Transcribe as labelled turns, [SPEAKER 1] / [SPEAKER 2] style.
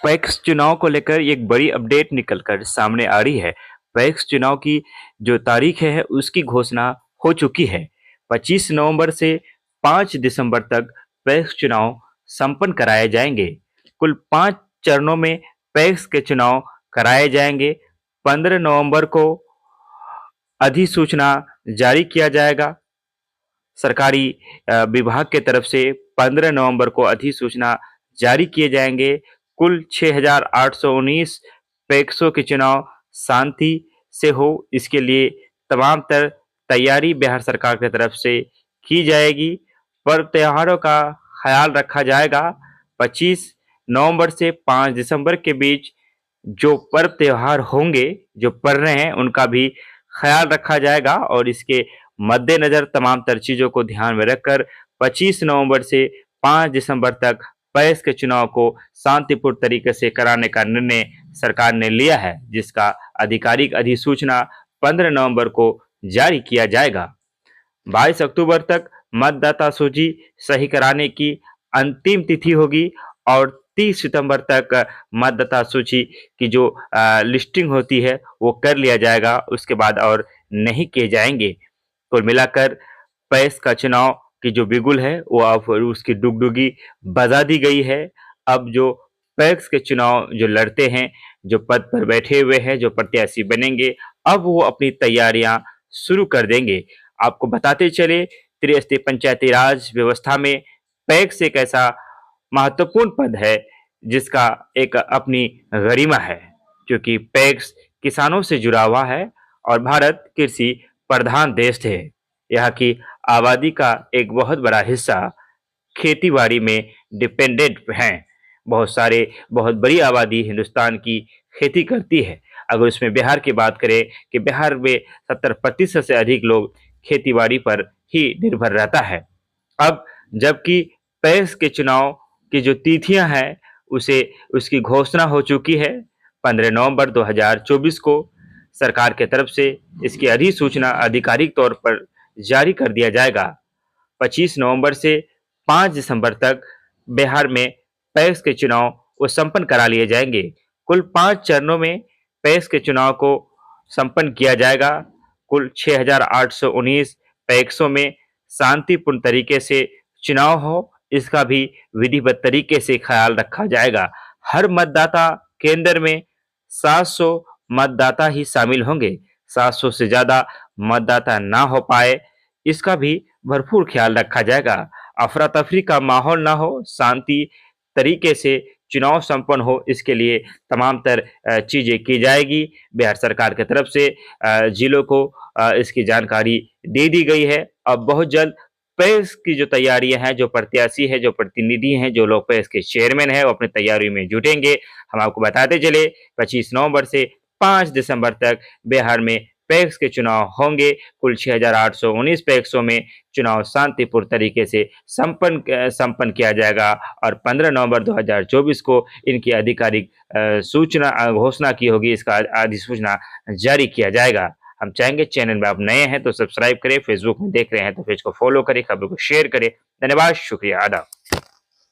[SPEAKER 1] PACS चुनाव को लेकर एक बड़ी अपडेट निकल कर सामने आ रही है। पैक्स चुनाव की जो तारीख है उसकी घोषणा हो चुकी है। 25 नवंबर से 5 दिसंबर तक पैक्स चुनाव संपन्न कराए जाएंगे। कुल 5 चरणों में पैक्स के चुनाव कराए जाएंगे। 15 नवंबर को अधिसूचना जारी किया जाएगा। सरकारी विभाग के तरफ से 15 नवंबर को अधिसूचना जारी किए जाएंगे। कुल 6,819 पैक्सों के चुनाव शांति से हो, इसके लिए तमाम तैयारी बिहार सरकार की तरफ से की जाएगी। पर्व त्योहारों का ख्याल रखा जाएगा। 25 नवंबर से 5 दिसंबर के बीच जो पर्व त्योहार होंगे, जो पड़ रहे हैं, उनका भी ख्याल रखा जाएगा और इसके मद्देनजर तमाम तर चीजों को ध्यान में रखकर 25 नवंबर से 5 दिसंबर तक पैक्स के चुनाव को शांतिपूर्ण तरीके से कराने का निर्णय सरकार ने लिया है, जिसका आधिकारिक अधिसूचना 15 नवंबर को जारी किया जाएगा। 22 अक्टूबर तक मतदाता सूची सही कराने की अंतिम तिथि होगी और 30 सितंबर तक मतदाता सूची की जो लिस्टिंग होती है वो कर लिया जाएगा। उसके बाद और नहीं किए जाएंगे। कुल मिलाकर पैक्स का चुनाव की जो बिगुल है वो अब उसकी डुगडुगी बजा दी गई है। अब जो पैक्स के चुनाव जो लड़ते हैं, जो पद पर बैठे हुए हैं, जो प्रत्याशी बनेंगे, अब वो अपनी तैयारियां शुरू कर देंगे। आपको बताते चले, त्रिस्तरीय पंचायती राज व्यवस्था में पैक्स एक ऐसा महत्वपूर्ण पद है जिसका एक अपनी गरिमा है, क्योंकि पैक्स किसानों से जुड़ा हुआ है और भारत कृषि प्रधान देश है। यहाँ की आबादी का एक बहुत बड़ा हिस्सा खेतीबाड़ी में डिपेंडेंट हैं। बहुत बड़ी आबादी हिंदुस्तान की खेती करती है। अगर उसमें बिहार की बात करें कि बिहार में 70% से अधिक लोग खेतीबाड़ी पर ही निर्भर रहता है। अब जबकि पैक्स के चुनाव की जो तिथियां हैं उसे उसकी घोषणा हो चुकी है। 15 नवंबर 2024 को सरकार के तरफ से इसकी अधिसूचना आधिकारिक तौर पर जारी कर दिया जाएगा। 25 नवंबर से 5 दिसंबर तक बिहार में पैक्स के चुनाव वो संपन्न करा लिए जाएंगे। कुल 5 चरणों में पैक्स के चुनाव को संपन्न किया जाएगा। कुल 6,819 पैक्सों में शांतिपूर्ण तरीके से चुनाव हो, इसका भी विधिवत तरीके से ख्याल रखा जाएगा। हर मतदाता केंद्र में 700 मतदाता ही शामिल होंगे। 700 से ज्यादा मतदाता ना हो पाए, इसका भी भरपूर ख्याल रखा जाएगा। अफरा तफरी का माहौल ना हो, शांति तरीके से चुनाव संपन्न हो, इसके लिए तमाम तर चीजें की जाएगी। बिहार सरकार की तरफ से जिलों को इसकी जानकारी दे दी गई है। अब बहुत जल्द पैक्स की जो तैयारियां हैं, जो प्रत्याशी है, जो प्रतिनिधि हैं, जो लोग पैक्स के चेयरमैन है, वो अपनी तैयारी में जुटेंगे। हम आपको बताते चले, 25 नवंबर से 5 दिसंबर तक बिहार में पैक्स के चुनाव होंगे। कुल 6,819 पैक्सों में चुनाव शांतिपूर्ण तरीके से संपन्न किया जाएगा और 15 नवंबर 2024 को इनकी आधिकारिक सूचना घोषणा की होगी। इसका अधिसूचना जारी किया जाएगा। हम चाहेंगे चैनल में आप नए हैं तो सब्सक्राइब करें, फेसबुक में देख रहे हैं तो पेज को फॉलो करें, खबरों को शेयर करें। धन्यवाद, शुक्रिया, आदाब।